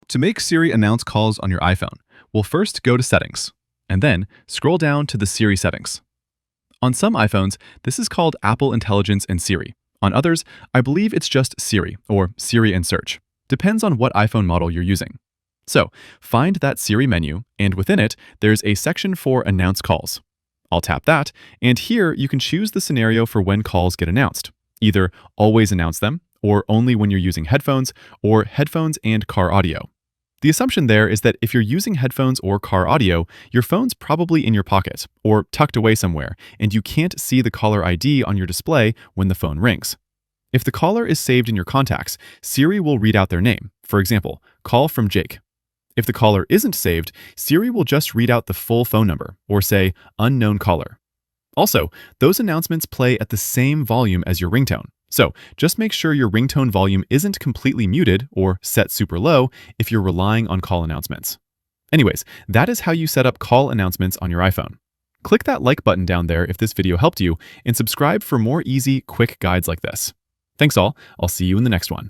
To make Siri announce calls on your iPhone, we'll first go to Settings, and then scroll down to the Siri settings. On some iPhones, this is called Apple Intelligence and Siri. On others, I believe it's just Siri or Siri and Search. Depends on what iPhone model you're using. So, find that Siri menu, and within it, there's a section for Announce Calls. I'll tap that, and here you can choose the scenario for when calls get announced. Either always announce them, or only when you're using headphones, or headphones and car audio. The assumption there is that if you're using headphones or car audio, your phone's probably in your pocket or tucked away somewhere, and you can't see the caller ID on your display when the phone rings. If the caller is saved in your contacts, Siri will read out their name. For example, call from Jake. If the caller isn't saved, Siri will just read out the full phone number or say unknown caller. Also, those announcements play at the same volume as your ringtone. So just make sure your ringtone volume isn't completely muted or set super low if you're relying on call announcements. Anyways, that is how you set up call announcements on your iPhone. Click that like button down there if this video helped you, and subscribe for more easy, quick guides like this. Thanks all. I'll see you in the next one.